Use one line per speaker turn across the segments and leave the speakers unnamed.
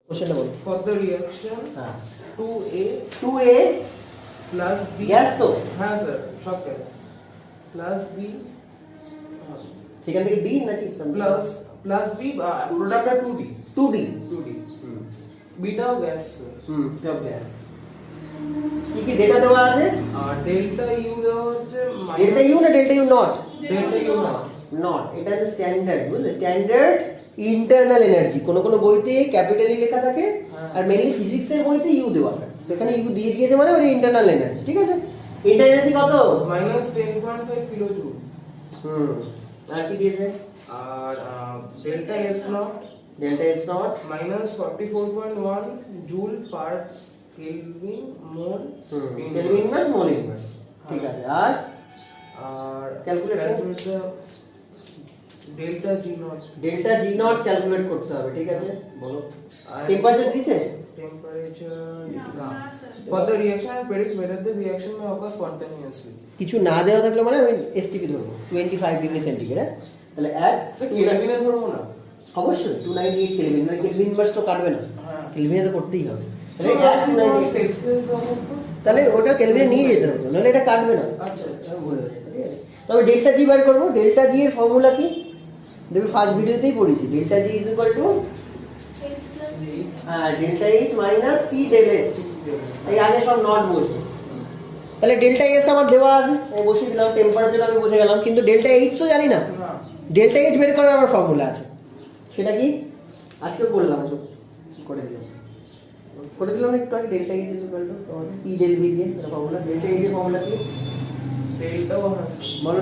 কোশ্চেনটা বলো।
For the reaction
হ্যাঁ
2A plus B
গ্যাস তো
হ্যাঁ স্যার সব গ্যাস plus B
এখান থেকে ডি নাকি
plus B প্রোডাক্টটা 2D
2D
2D বিটাও গ্যাস স্যার
সব গ্যাস কি কি ডেটা দেওয়া আছে?
আর ডেল্টা ইউ দেওয়া হচ্ছে
ডেল্টা ইউ না delta U not?
Delta U
not, এটা হচ্ছে স্ট্যান্ডার্ড, বুঝলে? Standard internal energy. কোন কোন বইতে ক্যাপিটালি লেখা থাকে আর মেইনলি ফিজিক্সের বইতে ইউ দেওয়া থাকে। তো এখানে ইউ দিয়ে দিয়েছে মানে ওর ইন্টারনাল এনার্জি, ঠিক আছে? ইন্টারনাল এনার্জি কত?
-10.5 কিলো জুল।
আর কি দিয়েছে?
আর delta S nought -44.1 joule per kelvin mole
kelvin inverse mole inverse, ঠিক আছে। আর calculate
delta G
nought calculate করতে হবে, ঠিক আছে? বলো। টেম্পারেচার দিয়েছে?
টেম্পারেচার না। For the reaction and predict whether the reaction may occur spontaneously।
কিছু না দেওয়া থাকলে মানে আমি এসটিপি ধরবো 25 ডিগ্রি সেন্টিগ্রেড। তাহলে এট
কেলভিনে ধরবো না,
অবশ্যই 298 কেলভিন, মানে কেলভিন ইনভার্স তো কাটবে না, কেলভিনে তো করতেই হবে। তাহলে at 298
সেলসিয়াস
তাহলে ওটা কেলভিনে নিয়ে যেতে হতো, নাহলে এটা কাটবে না।
আচ্ছা আচ্ছা
ভুল হয়ে যেত, ঠিক আছে? তবে ডেল্টা জি বার করবো। ডেল্টা জি এর ফর্মুলা কি দেখবে, ফার্স্ট ভিডিওতেই পড়েছি। Delta G is equal to delta H minus P del S. এই আগে সব নট বসে, তাহলে ডেল্টা এস আমার দেওয়া আছে, আমি বসিয়ে দিলাম। টেম্পারেচার আমি বুঝে গেলাম, কিন্তু ডেল্টা এইচ তো জানি না। ডেল্টা এইচ বের করার আমার ফর্মুলা আছে, সেটা কি আজকে করলাম, করে দিলাম একটু আগে। Delta H is equal to P del V দিয়ে ফর্মুলা। ডেল্টা এইচ এর ফর্মুলা কি?
ডেল্টা
বলো।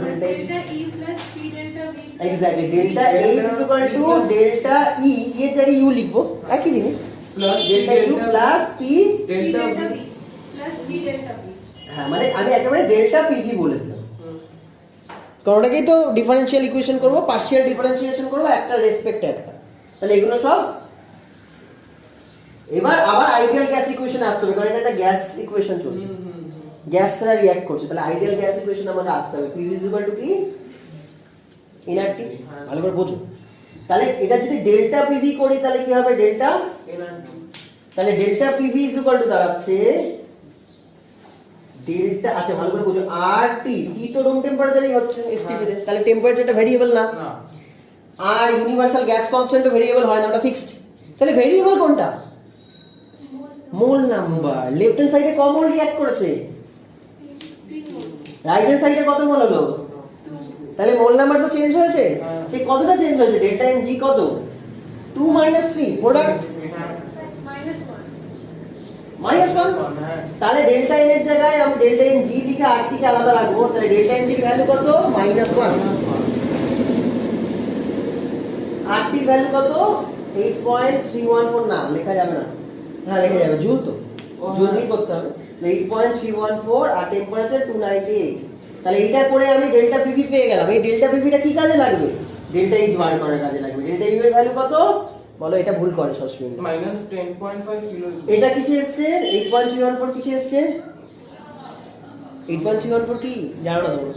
Delta H
E plus P delta V।
Exactly, delta H is equal to delta E, এর জায়গায় ইউ লিখবো, একই জিনিস,
plus
delta U plus P
delta
V plus V delta V।
হ্যাঁ, মানে আমি একেবারে ডেল্টা পিভি বলে দিলাম। কারণ ওটাকেই তো ডিফারেনশিয়াল ইকুয়েশন করবো, পার্শিয়াল ডিফারেন্সিয়েশন করবো, একটা রেসপেক্টে একটা। তাহলে এগুলো সব এবার আবার আইডিয়াল গ্যাস ইকুয়েশনে আসতে হবে, কারণ এটা একটা গ্যাস ইকুয়েশন চলছে, গ্যাসরা রিঅ্যাক্ট করছে। তাহলে আইডিয়াল গ্যাস ইকুয়েশন আমাদের আসতে হবে। পি ইজ ইকুয়াল টু কি? এনআরটি। ভালো করে বোঝো। তাহলে এটা যদি ডেল্টা পিভি করি তাহলে কি হবে? Delta
NRT.
তাহলে delta PV is equal to দাঁড়াচ্ছে ডেল্টা, আচ্ছা ভালো করে বোঝো, আর টি তো রুম টেম্পারেচারই হচ্ছে এসটিপি তে। তাহলে টেম্পারেচারটা ভেরিয়েবল না, আর ইউনিভার্সাল গ্যাস কনস্ট্যান্টও ভেরিয়েবল হয় না, ওটা ফিক্সড। তাহলে ভেরিয়েবল কোনটা? মোল নাম্বার। লেফট হ্যান্ড সাইডে কত মোল রিঅ্যাক্ট করেছে? রাইট হ্যান্ড সাইডে কত মোল হলো? তাহলে মোল নাম্বার তো চেঞ্জ হয়েছে। সেই কতটা চেঞ্জ হয়েছে? ডেল্টা এন জি কত? 2 - 3 প্রোডাক্ট -1। তাহলে ডেল্টা এন এর জায়গায় আমি ডেল্টা এন জি লিখে আর টি কে আলাদা রাখবো। তাহলে ডেল্টা এন জির ভ্যালু কত? -1। আর টির ভ্যালু কত? 8.314। না লেখা যাবে না, হ্যাঁ লেখা যাবে, জুল তো, জুল দিয়ে করতে হবে। 8.314 আর টেম্পারেচার 298। তাহলে এইটা করে আমি ডেল্টা পিভি পেয়ে গেলাম। এই ডেল্টা পিভিটা কি কাজে লাগবে? ডেল্টা এইচ বার করার কাজে লাগবে। ডেল্টা ইউ এর ভ্যালু কত বলো? এটা ভুল করে সব স্টুডেন্ট।
-10.5 kilo joule.
এটা কিসে এসেছে? 8.314 কিসে এসেছে? 8.314 কি জানো না তোমরা?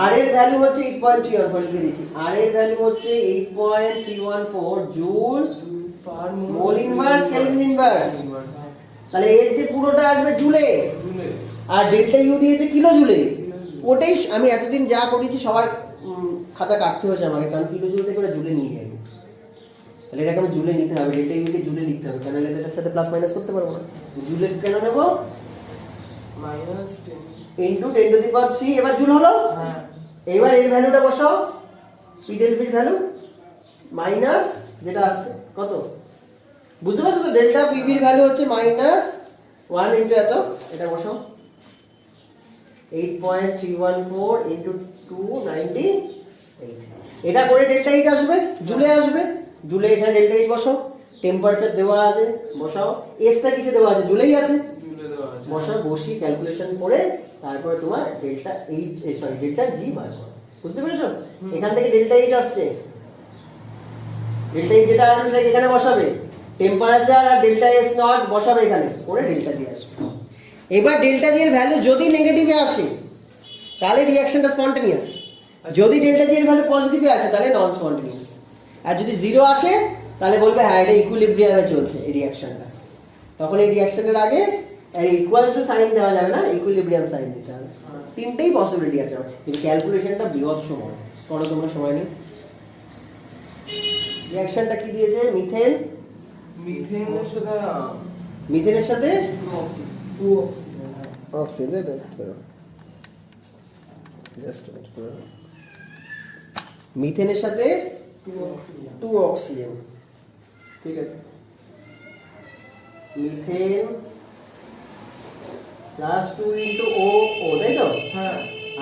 আর এর ভ্যালু হচ্ছে 8.314, লিখে দিচ্ছি। আর এর ভ্যালু হচ্ছে 8.314 joule
per
mole inverse kelvin inverse. তাহলে এর যে পুরোটা আসবে জুলে, আর ডেল্টা ইউ দিয়েছে কিলো জুলে। ওটাই আমি এতদিন যা করেছি সবার খাতা কাটতে হয়েছে আমাকে, কারণ কিলো জুল থেকে ওরা জুলে নিয়ে যাবে। তাহলে এটাকে আমি জুলে নিতে হবে, ডেল্টা ইউকে জুলে লিখতে হবে, কারণ এটার সাথে প্লাস মাইনাস করতে পারবো না। জুলে কেন নেব?
-10
ইনটু 10⁻3। এবার জুল হলো। এবার এর ভ্যালুটা বসাও, পি ডেল ভির ভ্যালু মাইনাস যেটা আসছে কত বুঝতে পারছো তো? ডেল্টা পিভির ভ্যালু হচ্ছে -1 ইনটু এত, এটা বসাও 8.314 ইনটু 298। এটা করে ডেল্টা এইচ আসবে, জুলে আসবে। জুলে এখানে ডেল্টা এইচ বসাও, টেম্পারেচার দেওয়া আছে বসাও, এসটা কিসে দেওয়া আছে? জুলেই আছে, বসাও। বসি ক্যালকুলেশন করে তারপরে তোমার ডেল্টা এইচ ডেল্টা জি বার করো। বুঝতে পেরেছো? এখান থেকে ডেল্টা এইচ আসছে, ডেল্টা এইচ যেটা আসবে সেটা এখানে বসাবে, টেম্পারেচার আর ডেল্টা এস নট বসাবে এখানে, করে ডেল্টা জি আসবে। এবার ডেল্টা জি এর ভ্যালু যদি নেগেটিভে আসে তাহলে রিঅ্যাকশনটা স্পন্টেনিয়াস, যদি ডেল্টা জি এর ভ্যালু পজিটিভে আসে তাহলে নন স্পন্টেনিয়াস, আর যদি 0 আসে তাহলে বলবে হ্যাঁ এটা ইকুইলিব্রিয়ামে চলছে এই রিঅ্যাকশনটা। তখন এই রিঅ্যাকশনের আগে ইকুয়াল টু সাইন দেওয়া যাবে না, ইকুইলিব্রিয়াম সাইন দিতে হবে। তিনটেই পসিবিলিটি আছে, কিন্তু ক্যালকুলেশনটা বৃহৎ সময়। পরে তোমরা সময় নেই। রিঅ্যাকশনটা কি দিয়েছে? মিথেন,
মিথেনের সাথে
মিথেনের সাথে
টু
অক্সিজেন জাস্ট মিথেনের সাথে টু অক্সিজেন।
ঠিক আছে।
Methane plus 2 into O O, তাই তো?
হ্যাঁ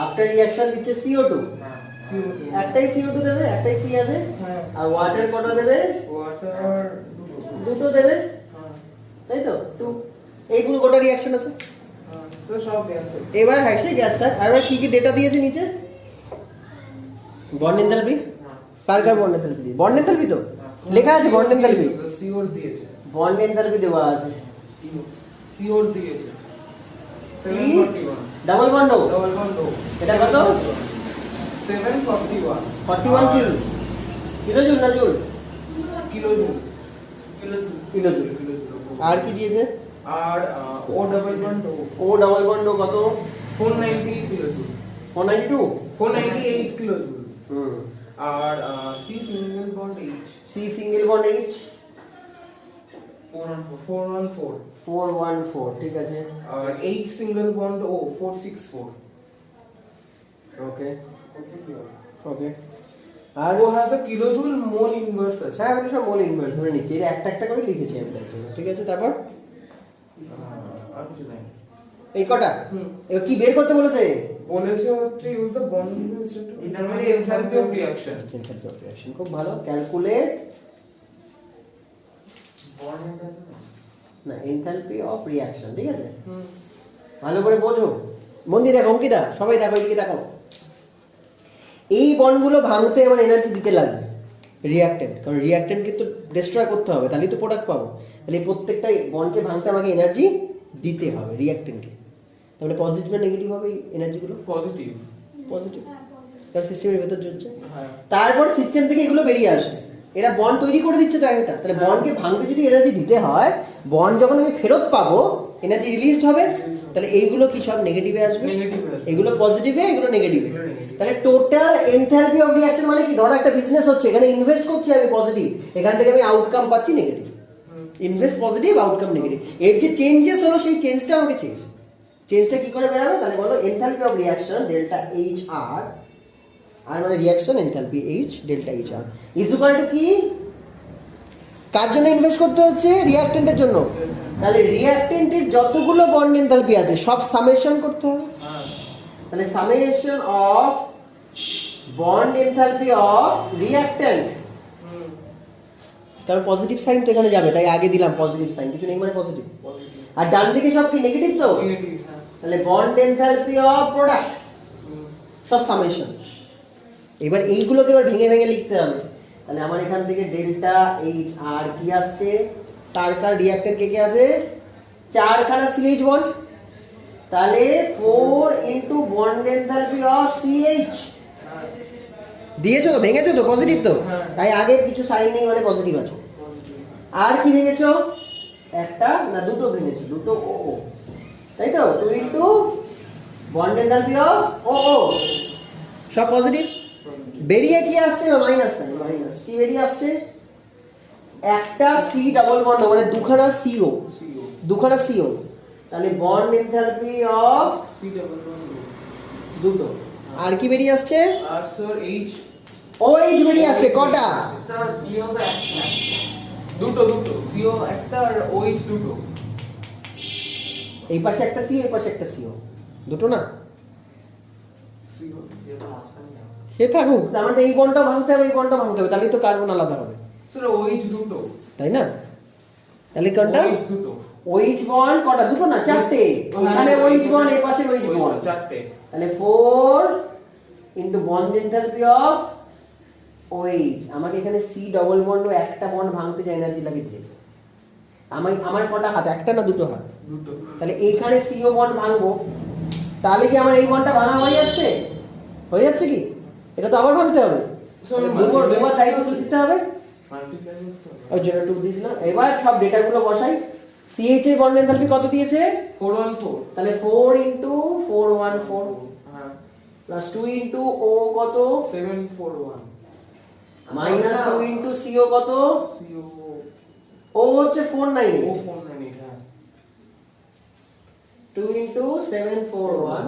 আফটার রিঅ্যাকশন দিচ্ছে CO2,
হ্যাঁ CO2
একটাই CO2 দেবে, একটাই C আছে।
হ্যাঁ
আর ওয়াটার কটা দেবে?
ওয়াটার
দুটো দেবে,
হ্যাঁ
তাই তো? 2। এই পুরো গোটা রিঅ্যাকশন আছে।
হ্যাঁ তো সব গ্যাস
এবার হ্যাঁ সেই গ্যাস থাক। আর এবার কি কি ডেটা দিয়েছে নিচে? বন্ড এনথালপি, কার কার বন্ড এনথালপি? বন্ড এনথালপি তো লেখা আছে, বন্ড এনথালপি,
CO দিয়েছে,
বন্ড এনথালপি দেওয়া আছে।
CO দিয়েছে 741
ডাবল বন্ড
ডবল বন্ড
এটা কত?
741
41 কি কিলোজুল না জুল?
Kilojoule
kilojoule. আর কি দিয়েছে?
আর O double bond
O double bond কত?
498 কিলোজুল
492।
498 কিলোজুল।
হুম।
আর C single bond H
C single bond H
414
414, ঠিক আছে।
আর H single bond O 464।
Okay okay. আর
আর O has a kilojoule mole inverse আছে।
হ্যাঁ ওগুলো সব মোল ইনভার্স ধরে নিচ্ছি, এটা একটা একটা করে লিখেছি আমি তাই জন্য, ঠিক আছে। তারপর
আর কিছু নাই।
এই কটা
হুম।
এবার কি বের করতে বলেছে?
বলেছে হচ্ছে use the bond inverse to determine the enthalpy of reaction.
Enthalpy of reaction, খুব ভালো। ক্যালকুলেট না এনথালপি অফ রিঅ্যাকশন, ঠিক আছে। ভালো করে বোঝো, মন দিয়ে দেখো অঙ্কিতা, সবাই দেখো এদিকে দেখো। এই বন্ডগুলো ভাঙতে আমার এনার্জি দিতে লাগবে রিঅ্যাক্টেন্ট, কারণ রিঅ্যাক্টেন্ট কিন্তু ডিস্ট্রয় করতে হবে, তাহলেই তো প্রোডাক্ট পাবো। তাহলে এই প্রত্যেকটা বন্ডকে ভাঙতে আমাকে এনার্জি দিতে হবে রিঅ্যাক্টেন্টকে। তাহলে পজিটিভ না নেগেটিভ হবে এই এনার্জিগুলো?
পজিটিভ।
পজিটিভ। তার সিস্টেমের ভেতর চলছে,
হ্যাঁ
তারপর সিস্টেম থেকে এগুলো বেরিয়ে আসবে। এরা বন্ড তৈরি করে দিচ্ছে তো একটা, তাহলে বন্ডকে ভাঙতে যদি এনার্জি দিতে হয়, বন্ড যখন আমি ফেরত পাবো এনার্জি রিলিজড হবে, তাহলে এইগুলো কি সব নেগেটিভে আসবে,
নেগেটিভ আসবে।
এগুলো পজিটিভে, এগুলো নেগেটিভে।
এগুলো negative।
তাহলে টোটাল এনথালপি অফ রিঅ্যাকশন মানে কি? ধরো একটা বিজনেস হচ্ছে, এখানে ইনভেস্ট করছি আমি পজিটিভ, এখান থেকে আমি আউটকাম পাচ্ছি negative. Invest positive, outcome negative. এর যে চেঞ্জেস হলো সেই চেঞ্জটা আমাকে চেঞ্জটা কি করে বেরাবে? তাহলে বলো enthalpy of reaction delta H R, আর মানে reaction enthalpy H delta H R is equal to কি? কার জন্য ইনভেস্ট করতে হচ্ছে? রিঅ্যাক্টেন্টের জন্য। তাহলে রিঅ্যাক্টেন্টের যতগুলো বন্ড এনথালপি আছে সব সামেশন করতে হবে। তাহলে summation of bond enthalpy of reactant, কারণ পজিটিভ সাইন তো এখানে যাবে, তাই আগে দিলাম পজিটিভ সাইন, কিছু নেই মানে পজিটিভ। আর ডান দিকে সব কি নেগেটিভ তো?
নেগেটিভ। হ্যাঁ
তাহলে বন্ড এনথালপি অফ প্রোডাক্ট সব সামেশন। এবার এইগুলোকে এবার ভেঙে ভেঙে লিখতে হবে। তাহলে আমার এখান থেকে ডেল্টা এইচ আর কি আসছে? কার কার রিঅ্যাক্টেন্ট কে কে আছে? 4খানা CH বন্ড, তাহলে 4 into bond enthalpy of CH দিয়েছো তো, ভেঙেছো তো, পজিটিভ তো, তাই আগে কিছু সাইন নেই মানে পজিটিভ আছে। আর কি ভেঙেছো? একটা না দুটো ভেঙেছো, দুটো ও ও, তাই তো? 2 ইনটু বন্ড এনথালপি অফ ও ও, সব পজিটিভ। বেরিয়ে কি আসছে? Minus sine, minus. কি বেরিয়ে আসছে? একটা C ডাবল বন্ড মানে দুখানা CO, দুখানা CO, তাহলে bond enthalpy of
C double bond
দুটো। আর কি বেরিয়ে আসছে?
আর স্যার H
OH বেরিয়ে আসছে কটা?
স্যার CO তো একটা, দুটো CO একটা আর OH দুটো।
এই পাশে একটা CO, এই পাশে একটা CO, দুটো না?
CO যেটা আসলে
সে থাকুক, তার মানে এই বন্ডটা ভাঙতে হবে, এই বন্ডটা ভাঙতে হবে, তাহলেই তো কার্বন আলাদা হবে,
স্যার OH দুটো,
তাই না? তাহলে কোনটা?
OH দুটো।
OH বন্ড কটা? দুটো না, চারটে। এখানে OH বন্ড, এই পাশে OH বন্ড,
চারটে।
তাহলে 4 into bond enthalpy of OH। আমাকে এখানে C ডবল বন্ড ও একটা বন্ড ভাঙতে যে এনার্জি লাগিয়ে দিয়েছে, আমার কটা হাত? একটা না দুটো হাত?
দুটো।
তাহলে এইখানে CO বন্ড ভাঙবো, তাহলে কি আমার এই বন্ডটা ভাঙা হয়ে যাচ্ছে? হয়ে যাচ্ছে কি? এটা তো আবার ভাঙতে হবে, দুবার দায়িত্ব দিতে হবে।
মাল্টিপ্লাই করতে হবে
ওই জন্য 2 দিয়ে দিলাম। এবার সব ডেটাগুলো বসাই। CH এর বন্ড এনথালপি কত দিয়েছে?
414
তাহলে 4 ইনটু 414
হ্যাঁ
প্লাস 2 ইনটু O কত?
741
মাইনাস 2 ইনটু CO কত?
CO
O হচ্ছে 498
498 হ্যাঁ
2 into 741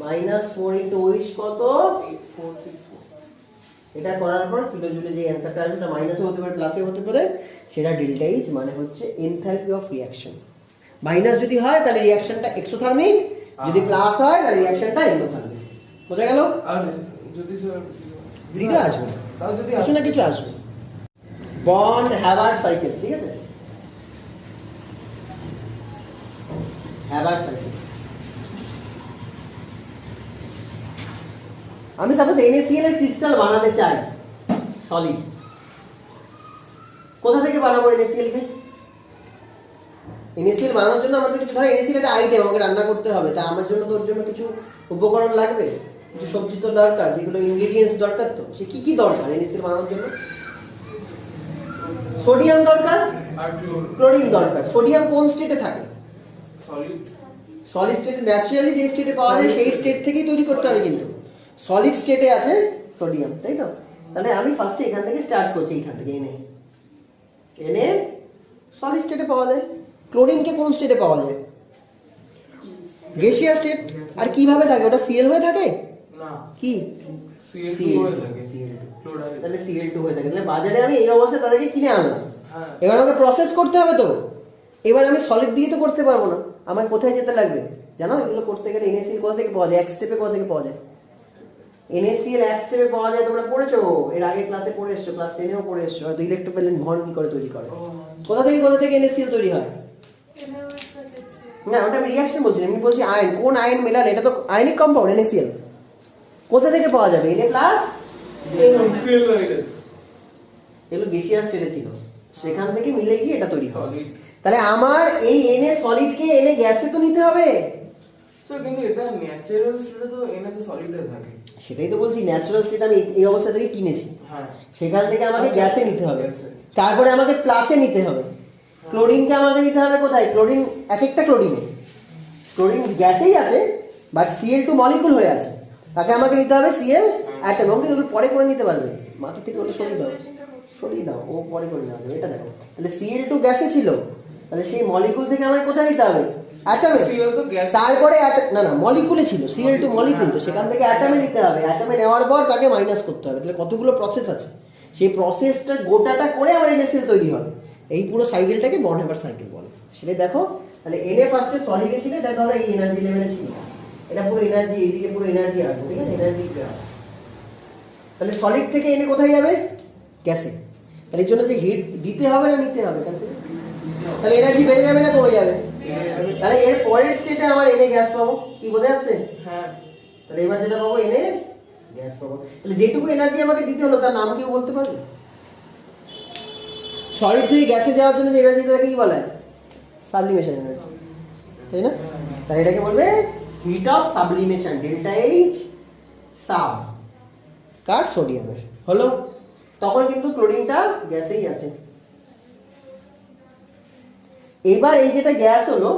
minus 4 into O is কত?
464
এটা করার পর কিলো জুলে যে অ্যানসারটা আসবে সেটা মাইনাসও হতে পারে প্লাসও হতে পারে, সেটা ডেল্টা এইচ মানে হচ্ছে এনথালপি অফ রিঅ্যাকশন। মাইনাস যদি হয় তাহলে রিঅ্যাকশনটা এক্সোথার্মিক, যদি প্লাস হয় তাহলে রিঅ্যাকশনটা এন্ডোথার্মিক। বোঝা গেল?
আর যদি স্যার
জিরো আসবে না,
তাও যদি
কিছু না কিছু আসবে। বন্ড হ্যাভার্ড সাইকেল, ঠিক আছে? হ্যাভার্ড সাইকেল। আমি সাপোজ NaCl এর ক্রিস্টাল বানাতে চাই সলিড, কোথা থেকে বানাবো NaCl কে? NaCl বানানোর জন্য আমাদের কিছু, ধরো NaCl একটা আইটেম আমাকে রান্না করতে হবে, তা আমার জন্য তোর জন্য কিছু উপকরণ লাগবে, কিছু সবজি তো দরকার, যেগুলো ইনগ্রেডিয়েন্টস দরকার, তো সে কি কি দরকার NaCl বানানোর জন্য? সোডিয়াম দরকার,
আর
ক্লোরিন দরকার। সোডিয়াম কোন স্টেটে থাকে?
সলিড
সলিড স্টেটে, ন্যাচারালি যে স্টেটে পাওয়া যায় সেই স্টেট থেকেই তৈরি করতে হবে, কিন্তু সলিড স্টেটে আছে সোডিয়াম, তাই তো? তাহলে আমি ফার্স্টে এখান থেকে স্টার্ট করছি, এখান থেকে এনে সলিড স্টেটে পাওয়া যায়। ক্লোরিনকে কোন স্টেটে পাওয়া যায়? Gaseous state. আর কিভাবে থাকে ওটা? Cl হয়ে থাকে
না
কি?
Cl2 হয়ে থাকে ক্লোরাইড
তাহলে Cl2 হয়ে থাকে। তাহলে বাজারে আমি এই অবস্থায় তাদেরকে কিনে আনলাম,
হ্যাঁ
এবার আমাকে প্রসেস করতে হবে তো। এবার আমি সলিড দিয়ে তো করতে পারবো না, আমাকে কোথায় যেতে লাগবে জানো? এগুলো করতে গেলে NaCl কোথা থেকে পাওয়া যায়? এক স্টেপে কোথা থেকে পাওয়া যায়? NaCl এক স্টেপে পাওয়া যায়, তোমরা পড়েছো, এর আগে ক্লাসে পড়ে এসছো, ক্লাস 10 এও পড়ে এসছো হয়তো, ইলেকট্রোপ্যালেন বন্ড কি করে তৈরি করে। কোথা থেকে NaCl তৈরি হয়? না, ওটা আমি রিঅ্যাকশন বলছি, আমি বলছি আয়ন, কোন আয়ন মেলালে, এটা তো আয়নিক কম্পাউন্ড NaCl। কোথা থেকে পাওয়া যাবে? Na প্লাস, এগুলো গ্যাসিয়াস স্টেটে ছিল, সেখান থেকে মিলে গিয়ে এটা তৈরি হয়।
সলিড
তাহলে আমার এই Na সলিডকে Na গ্যাসে তো নিতে হবে।
স্যার কিন্তু এটা ন্যাচারাল স্টেটে তো Na তো সলিডে থাকে
সেটাই তো বলছি, ন্যাচারাল স্টেট আমি এই অবস্থা থেকে কিনেছি,
হ্যাঁ
সেখান থেকে আমাকে
আচ্ছা,
গ্যাসে নিতে হবে,
গ্যাসে।
তারপরে আমাকে প্লাসে নিতে হবে। ক্লোরিনকে আমাকে নিতে হবে কোথায়? ক্লোরিন এক একটা ক্লোরিন গ্যাসেই আছে, বাট Cl2 মলিকুল হয়ে আছে, তাকে আমাকে নিতে হবে Cl অ্যাটম। আমাকে তুমি পরে করে নিতে পারবে, মাথা থেকে ওটা সরিয়ে দাও, ও পরে করে নেওয়া যাবে। এটা দেখো, তাহলে Cl2 গ্যাসে ছিল, তাহলে সেই মলিকুল থেকে আমাকে কোথায় নিতে হবে? অ্যাটমে।
Cl তো গ্যাস
তারপরে না মলিকুলে ছিল, Cl2 মলিকুল, তো সেখান থেকে অ্যাটমে নিতে হবে, অ্যাটমে নেওয়ার পর তাকে মাইনাস করতে হবে। তাহলে কতগুলো প্রসেস আছে, সেই প্রসেসটা গোটাটা করে আমার NaCl তৈরি হবে। এই পুরো সাইকেলটাকে বন্ড হ্যাভার্ড সাইকেল বলে। সেটাই দেখো, তাহলে Na ফার্স্টে সলিডে ছিল, এটা ধরো এই এনার্জি লেভেলে ছিল, এটা পুরো এনার্জি, এইদিকে পুরো এনার্জি আসবে, ঠিক আছে? Energy graph. তাহলে সলিড থেকে এনে কোথায় যাবে? গ্যাসে। তাহলে এর জন্য যে হিট দিতে হবে না নিতে হবে, তাহলে এনার্জি বেড়ে যাবে না কমে যাবে? তাহলে এর পরের স্টেটে আমার Na গ্যাস পাবো, কি বোঝা যাচ্ছে?
হ্যাঁ
তাহলে এবার যেটা পাবো Na গ্যাস পাবো। তাহলে যেটুকু এনার্জি আমাকে দিতে হলো তার নাম কেউ বলতে পারবে? সলিড থেকে গ্যাসে যাওয়ার জন্য যে এনার্জিটাকে কি বলা হয়? সাবলিমেশন এনার্জি, তাই না? তাহলে এটাকে বলবে heat of sublimation, delta H sub, কার? সোডিয়ামের। হলো, তখন কিন্তু ক্লোরিনটা গ্যাসেই আছে। এবার এই যেটা গ্যাস হলো,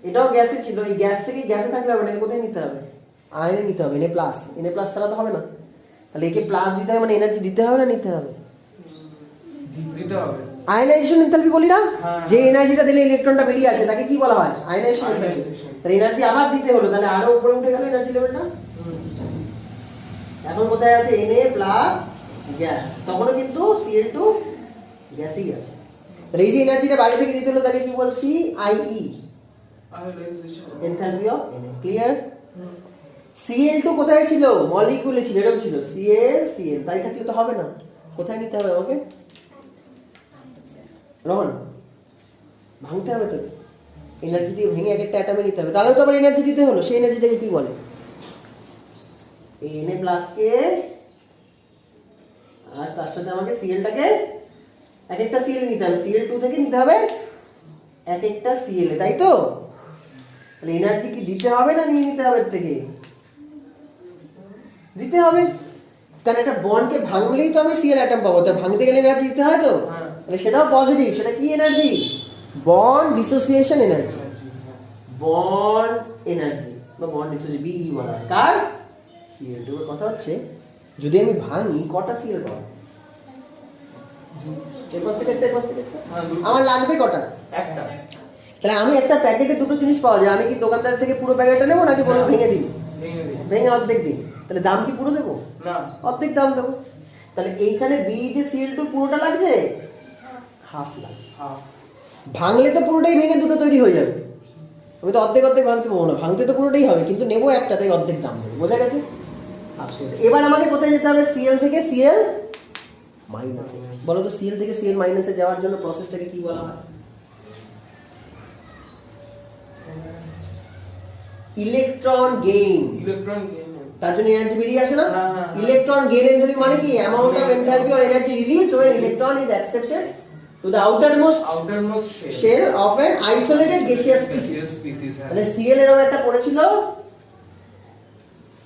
এটাও গ্যাসে ছিল, এই গ্যাস থেকে গ্যাসে থাকলে হবে না, কোথায় নিতে হবে? আয়নে নিতে হবে, Na প্লাস ছাড়া তো হবে না। তাহলে একে প্লাস দিতে হবে, মানে এনার্জি দিতে হবে না নিতে হবে?
দিতে হবে।
আয়নাইজেশন এনথালপি বলি না,
হ্যাঁ।
যে এনার্জিটা দিলে ইলেকট্রনটা বেরিয়ে আসে তাকে কি বলা হয়? Ionisation enthalpy. তাহলে এনার্জি আবার দিতে হলো, তাহলে আরো উপরে উঠে গেল এনার্জি লেভেলটা। এখন কোথায় আছে? Na প্লাস গ্যাস, তখনও কিন্তু Cl2 গ্যাসই আছে। তাহলে এই যে এনার্জিটা বাইরে থেকে দিতে হলো তাকে কি বলছি? IE,
ionization
enthalpy of Na। Clear? Cl2 কোথায় ছিল? মলিকুলে ছিল, এরকম ছিল, Cl, তাই থাকলে তো হবে না, কোথায় নিতে হবে আমাকে? রোহন, ভাঙতে হবে তো, এনার্জি দিয়ে ভেঙে এক একটা অ্যাটমে নিতে হবে, তাহলে তো আবার এনার্জি দিতে হলো, সেই এনার্জিটাকে কি বলে? এই Na প্লাসকে আর তার সাথে আমাকে Clটাকে এক একটা Cl নিতে হবে, Cl2 থেকে নিতে হবে এক একটা Cl, তাই তো? তাহলে এনার্জি কি দিতে হবে না নিয়ে নিতে হবে? এর থেকে দিতে হবে। কারণ একটা বন্ডকে ভাঙলেই তো আমি সিএল অ্যাটম পাবো, তো ভাঙতে গেলে এনার্জি দিতে হয় তো,
হ্যাঁ।
তাহলে সেটাও পজিটিভ। সেটা কি energy? Bond dissociation energy, bond energy বা বন্ড ডিসোসিয়েশন বিই বলা হয়। কার? সিএল2 এর কথা হচ্ছে যদি আমি ভাঙি কটা সিএল পাবো? এরপর থেকে একটা, এরপর থেকে একটা।
হ্যাঁ, দুটো।
আমার লাগবে কটা?
একটা।
তাহলে আমি একটা প্যাকেটে দুটো জিনিস পাওয়া যায়, আমি কি দোকানদার থেকে পুরো প্যাকেটটা নেবো নাকি বলবো ভেঙে দিই?
ভেঙে দিই।
ভেঙে অর্ধেক দিই। তাহলে দাম কি পুরো দেবো?
না।
অর্ধেক দাম দেবো। তাহলে এইখানে বি যে সিএল2 পুরোটা লাগছে, হাফ লাগছে।
হ্যাঁ।
ভাঙলে তো পুরোটাই ভেঙে দুটো তৈরি হয়ে যাবে, আমি তো অর্ধেক অর্ধেক ভাঙতে পাবো না, ভাঙতে তো পুরোটাই হবে, কিন্তু নেবো একটা, তাই অর্ধেক দাম দেবো। বোঝা গেছে? Half CL. এবার আমাকে কোথায় যেতে হবে? সিএল থেকে সিএল মাইনাসে। বলো তো সিএল থেকে সিএল মাইনাসে যাওয়ার জন্য প্রসেসটাকে কি বলা হয়? Electron gain.
Electron gain.
তার জন্য এনার্জি বেরিয়ে আসে না?
হ্যাঁ, হ্যাঁ।
ইলেকট্রন গেইন এনার্জি মানে কি? Amount of enthalpy or energy released when electron is accepted to the outermost
Outermost
shell of an isolated gaseous species.
gaseous species, হ্যাঁ।
তাহলে সিএল এরকম একটা পড়েছিল,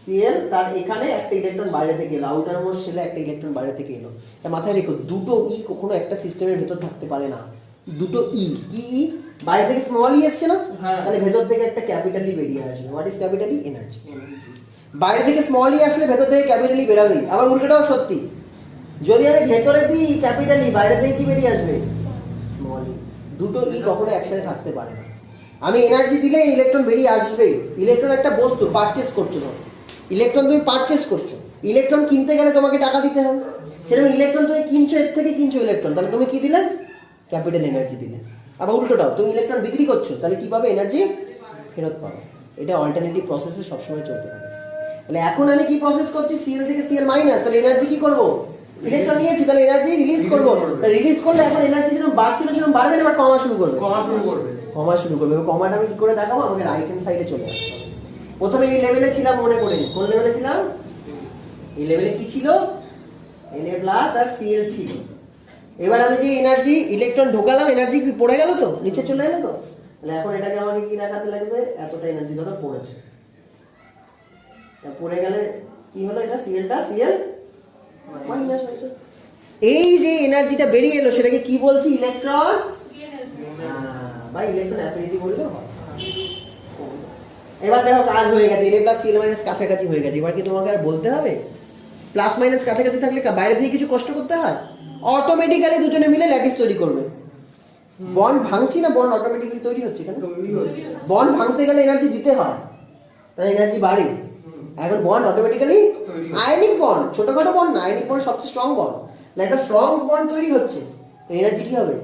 সিএল তার এখানে একটা ইলেকট্রন বাইরে থেকে এলো, আউটারমোস্ট শেলে একটা ইলেকট্রন বাইরে থেকে এলো। তা মাথায় রেখো, দুটো ই কখনো একটা সিস্টেমের ভেতর থাকতে পারে না। দুটো ই, কি ই? বাইরে থেকে স্মল ই এসছে না,
হ্যাঁ।
তাহলে ভেতর থেকে একটা ক্যাপিটাল ই বেরিয়ে আসবে। What is capital E? Energy.
Energy।
বাইরে থেকে স্মল ই আসলে ভেতর থেকে ক্যাপিটাল ই বেরোবেই। আবার উল্টোটাও সত্যি, যদি আমি ভেতরে দিই ক্যাপিটাল ই, বাইরে থেকে কি বেরিয়ে আসবে? স্মল ই। দুটো ই কখনো একসাথে থাকতে পারে না। আমি এনার্জি দিলে ইলেকট্রন বেরিয়ে আসবে। ইলেকট্রন একটা বস্তু, পারচেস করছো না, ইলেকট্রন তুমি পারচেস করছো। ইলেকট্রন কিনতে গেলে তোমাকে টাকা দিতে হবে, সেরকম ইলেকট্রন তুমি কিনছো, এর থেকে কিনছো ইলেকট্রন, তাহলে তুমি কি দিলে? ক্যাপিটাল এনার্জি দিলে। আবার উল্টোটাও, তুমি ইলেকট্রন বিক্রি করছো, তাহলে কি পাবে? এনার্জি ফেরত পাবে। এটা অল্টারনেটিভ প্রসেসে সবসময় চলতে থাকে। তাহলে এখন আমি কি প্রসেস করছি? সিএল থেকে সিএল মাইনাস, তাহলে এনার্জি কি করবো? ইলেকট্রন নিয়েছি, তাহলে এনার্জি রিলিজ করবো। রিলিজ করলে এখন এনার্জি যেরকম বাড়ছিল সেরকম বাড়বে না, এবার কমা শুরু করবে।
কমা শুরু করবে।
কমা শুরু করবে। এবার কমাটা আমি কি করে দেখাবো? আমাকে রাইট হ্যান্ড সাইডে চলে আসতে হবে। প্রথমে এই লেভেলে ছিলাম, মনে করে নিই। কোন লেভেলে ছিলাম? এই লেভেলে কি ছিল? Na প্লাস আর সিএল ছিল। এবার আমি যে এনার্জি ইলেকট্রন ঢোকালাম, এনার্জি কি পড়ে গেল তো, নিচে চলে এলো তো। তাহলে এখন এটাকে আমাকে কি দেখাতে লাগবে? এতটা এনার্জি ধরো পড়েছে, পড়ে গেলে কি হলো? এটা সিএলটা সিএল মাইনাস। এই যে এনার্জিটা বেরিয়ে এলো সেটাকে কি বলছি? ইলেকট্রন বা ইলেকট্রন অ্যাফিনিটি বললেও হয়। এবার দেখো কাজ হয়ে গেছে, Na প্লাস সিএল মাইনাস কাছাকাছি হয়ে গেছে। এবার কি তোমাকে আর বলতে হবে? প্লাস মাইনাস কাছাকাছি থাকলে বাইরে থেকে কিছু কষ্ট করতে হয়? অটোমেটিক্যালি দুজনে মিলে ল্যাটিস তৈরি করবে। বন্ড ভাঙছি না, বন্ড অটোমেটিক্যালি তৈরি হচ্ছে। কেন?
তৈরি হচ্ছে।
বন্ড ভাঙতে গেলে এনার্জি দিতে হয়, তাই এনার্জি বাড়ে। এখন বন্ড অটোমেটিক্যালি
তৈরি হচ্ছে।
আয়নিক বন্ড, ছোটখাটো বন্ড না, আয়নিক বন্ড সবচেয়ে স্ট্রং বন্ড। একটা স্ট্রং বন্ড তৈরি হচ্ছে, এনার্জি কি হবে?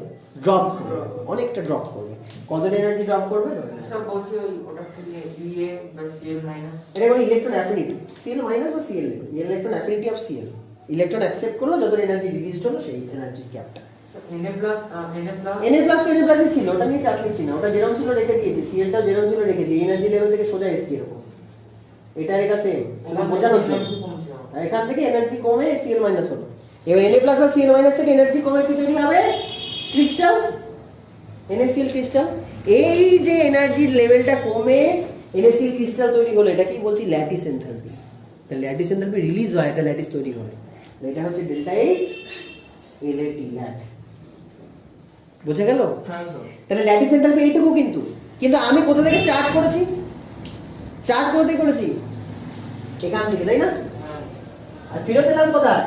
ড্রপ করবে, অনেকটা ড্রপ করবে। কতটা এনার্জি ড্রপ করবে?
সব বলছি ওই ওটা থেকে ইএ বা সিএল মাইনাস
এটা বলে ইলেকট্রন অ্যাফিনিটি, সিএল মাইনাস বা CL, electron affinity of CL. Electron accept করলো, যত এনার্জি রিলিজ হলো সেই এনার্জির ক্যাপটা।
এনএ প্লাস
Na প্লাস তো Na প্লাসই ছিল, ওটা নিয়ে চাপ নিচ্ছি না, ওটা যেরকম ছিল রেখে দিয়েছি। সিএলটাও যেরকম ছিল রেখেছি, এনার্জি লেভেল থেকে সোজা এসছি এরকম। এটা সেম, বোঝানোর জন্য। আর এখান থেকে এনার্জি কমে সিএল মাইনাস হলো। এবার Na প্লাস আর সিএল মাইনাস থেকে এনার্জি কমে কি তৈরি হবে? Crystal, NaCl crystal. এই যে এনার্জির লেভেলটা কমে NaCl ক্রিস্টাল তৈরি হলো, এটা কি বলছি? Lattice enthalpy. তাহলে ল্যাটিস এনথালপি রিলিজ হয়, এটা ল্যাটিস তৈরি হবে। এটা হচ্ছে ডেল্টা এইচ LAT, ল্যাট। বুঝে গেল?
হ্যাঁ স্যার।
তাহলে ল্যাটিস এনথালপি এইটুকু। কিন্তু কিন্তু আমি কোথা থেকে স্টার্ট করেছি? স্টার্ট করতে করেছি এখান থেকে, তাই না? আর ফেরত এলাম কোথায়?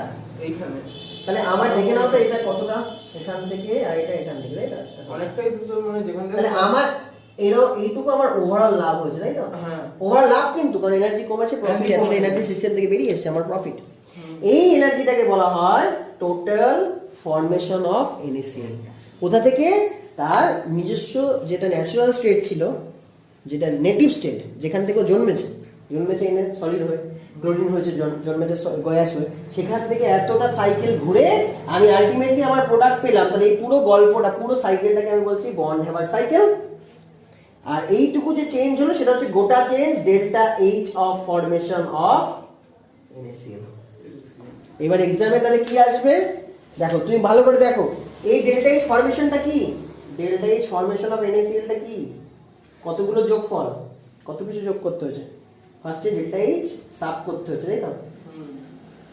এইখানে
তাহলে আমার দেখে নাও তো এটা কতটা, এখান থেকে আর এটা এখান থেকে, তাই না?
অনেকটাই তো স্যার, মানে যেখান থেকে।
তাহলে আমার এইটুকু আমার ওভারঅল লাভ হয়েছে, তাই তো?
হ্যাঁ।
ওভারঅল লাভ, কিন্তু কারণ এনার্জি কমেছে, প্রফিট, এতটা এনার্জি সিস্টেম থেকে বেরিয়ে এসেছে, আমার প্রফিট। এই এনার্জিটাকে বলা হয় টোটাল ফরমেশন অফ NaCl। কোথা থেকে? তার নিজস্ব যেটা ন্যাচারাল স্টেট ছিল, যেটা নেটিভ স্টেট, যেখান থেকে জন্মেছে এনে সলিড হয়ে, ক্লোরিন হয়েছে, জন্মেছে গ্যাস হয়ে, সেখান থেকে এতটা সাইকেল ঘুরে আমি আলটিমেটলি আমার প্রোডাক্ট পেলাম। তাহলে এই পুরো গল্পটা, পুরো সাইকেলটাকে আমি বলছি বন্ড হ্যাভার সাইকেল। আর এইটুকু যে চেঞ্জ হলো সেটা হচ্ছে গোটা change, delta H of formation of NaCl। এবার এক্সামে তাহলে কি আসবে দেখো, তুমি ভালো করে দেখো, এই ডেল্টা এইচ ফরমেশনটা কি? ডেল্টা এইচ ফরমেশন অফ NaClটা কি? কতগুলো যোগফল, কত কিছু যোগ করতে হয়েছে। ফার্স্টে ডেল্টা এইচ সাব করতে হচ্ছে, তাই তো?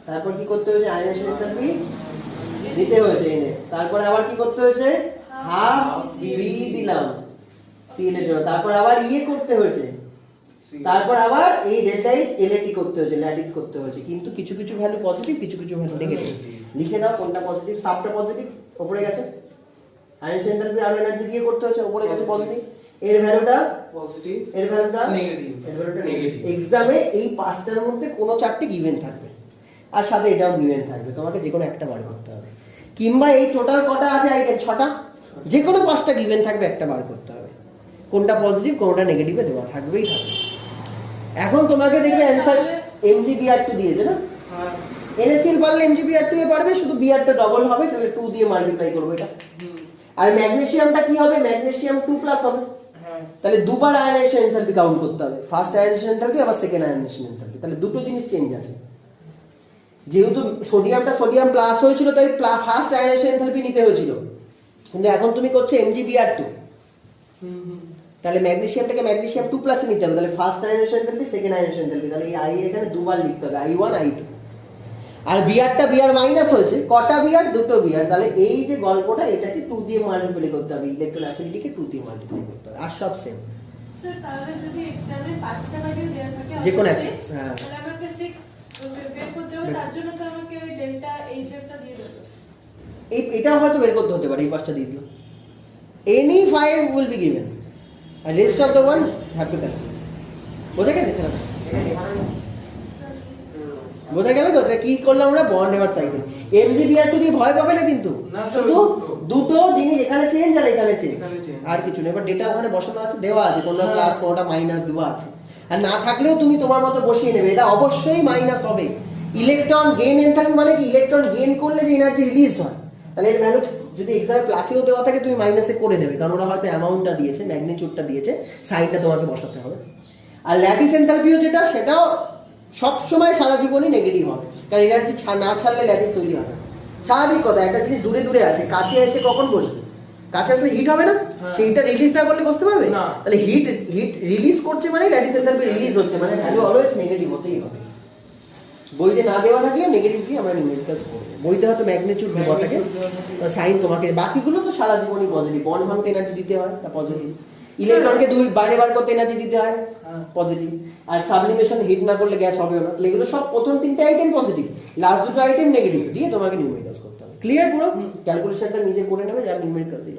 তারপর কি করতে হয়েছে আয়নাইজেশন এনথালপি দিতে হয়েছে এনে, তারপর আবার কি করতে হয়েছে হাফ ভি দিলাম সিএল এর জন্য, তারপর আবার ইয়ে করতে হয়েছে, তারপর আবার এই ডেল্টা এইচ এলএটি করতে হয়েছে, ল্যাটিস করতে হয়েছে। কিন্তু কিছু কিছু ভ্যালু পজিটিভ, কিছু কিছু ভ্যালু নেগেটিভ। লিখে দাও কোনটা পজিটিভ। সাবটা পজিটিভ উপরে গেছে, আয়নাইজেশন এনথালপি আর এনার্জি দিয়ে করতে হয়েছে, উপরে গেছে পজিটিভ। এর ভ্যালুটা
পজিটিভ,
এর ভ্যালুটা
নেগেটিভ,
এর ভ্যালুটা
নেগেটিভ।
এক্সামে এই পাঁচটার মধ্যে কোনো চারটে গিভেন থাকবে, আর সাথে এটাও গিভেন থাকবে, তোমাকে যে কোনো একটা বার করতে হবে। কিংবা এই টোটাল কটা আছে আইটেম, 6টা, যে কোনো 5টা গিভেন থাকবে, একটা বার করতে হবে। কোনটা পজিটিভ কোনটা নেগেটিভে দেওয়া থাকবেই থাকবে। এখন তোমাকে দেখবে অ্যানসার mgBr2 দিয়েছে না,
হ্যাঁ
NaCl পারলে mgBr2 এ পারবে, শুধু বিআরটা ডবল হবে, তাহলে 2 দিয়ে মাল্টিপ্লাই করবে এটা। আর ম্যাগনেসিয়ামটা কি হবে, ম্যাগনেসিয়াম 2+ হবে,
হ্যাঁ
তাহলে দুবার আয়নাইজেশন এনথালপি কাউন্ট করতে হবে, ফার্স্ট আয়নাইজেশন এনথালপি আবার সেকেন্ড আয়নাইজেশন এনথালপি, তাহলে দুটো জিনিস চেঞ্জ আছে। যেহেতু সোডিয়ামটা সোডিয়াম প্লাস হয়েছিল তাই ফার্স্ট আয়নাইজেশন এনথালপি নিতে হয়েছিল, কিন্তু এখন তুমি করছো mgBr2, তাহলে ম্যাগনেসিয়ামটাকে ম্যাগনেসিয়াম 2+ এ নিতে হবে, তাহলে first ionisation enthalpy second ionisation enthalpy, তাহলে এই আই এখানে দুবার লিখতে হবে, I1 I2। আর বিআরটা বিআর মাইনাস হয়েছে, কটা বিআর, দুটো বিআর, তাহলে এই যে গল্পটা এটাকে 2 দিয়ে মাল্টিপ্লাই করতে হবে, ইলেকট্রন অ্যাফিনিটিকে 2 দিয়ে মাল্টিপ্লাই করতে হবে, আর সব সেম।
স্যার তাহলে যদি এক্সামে 5টা ভ্যালু দেওয়া থাকে
যে কোনো
আমাকে
একটা,
6,
হ্যাঁ।
তাহলে আমাকে 6 বের করতে হবে, তার জন্য তো আমাকে ওই ডেল্টা এইচ এরটা দিয়ে দেবে।
এটাও হয়তো বের করতে হতে পারে, এই পাঁচটা দিয়ে দিল। Any 5 will be given and rest of the one have to calculate। বোঝা গেছে খেলাটা? বোঝা গেল তো? কি করলাম আমরা, বন্ড এবার সাইকেল। mgBr2 দিয়ে ভয় পাবে না কিন্তু,
না,
শুধু দুটো জিনিস এখানে চেঞ্জ আর এখানে চেঞ্জ,
এখানে change।
আর কিছু না। এবার ডেটা ওখানে বসানো আছে, দেওয়া আছে, কোনটা প্লাস কোনটা মাইনাস দেওয়া আছে, আর না থাকলেও তুমি তোমার মতো বসিয়ে নেবে, এটা অবশ্যই মাইনাস হবে। ইলেকট্রন গেইন এনথালপি মানে কি, ইলেকট্রন গেইন করলে যে এনার্জি রিলিজ হয়, তাহলে এর ভ্যালু যদি এক্সামে প্লাসেও দেওয়া থাকে তুমি মাইনাসে করে দেবে, কারণ ওরা হয়তো অ্যামাউন্টটা দিয়েছে, ম্যাগনিটিউডটা দিয়েছে, সাইনটা তোমাকে বসাতে হবে। আর ল্যাটিস এনথালপিও যেটা, সেটাও সব সময় সারা জীবনই নেগেটিভ হবে, কারণ এনার্জি না ছাড়লে ল্যাটিস তৈরি হবে না। স্বাভাবিক কথা, একটা জিনিস দূরে দূরে আছে, কাছে এসে কখন বসবে, কাছে আসলে হিট হবে না, সেইটা রিলিজ না করলে বসতে পারবে
না।
তাহলে হিট রিলিজ করছে মানে ল্যাটিস এনথালপি রিলিজ হচ্ছে, মানে ভ্যালু অলওয়েজ নেগেটিভ হতেই হবে। বইতে না দেওয়া থাকলে নেগেটিভ দিয়ে আমরা নিউমেরিক্যালস করব, বইতে হয়তো ম্যাগনিটিউড দেওয়া থাকে, সাইন তোমাকে, বাকিগুলো তো সারা জীবনই পজিটিভ। বন্ড ভাঙতে এনার্জি দিতে হয়, তা পজিটিভ। ইলেকট্রনকে বাইরে বার করতে এনার্জি দিতে হয়, পজিটিভ। আর সাবলিমেশন হিট না করলে গ্যাস হবে না, এগুলো সব প্রথম 3টে আইটেম পজিটিভ, লাস্ট দুটো আইটেম নেগেটিভ, দিয়ে তোমাকে নিউমেরিক্যালস করতে হবে। ক্লিয়ার পুরো? ক্যালকুলেশনটা নিজে করে নেবে, যার নিউমেরিক্যাল দিল।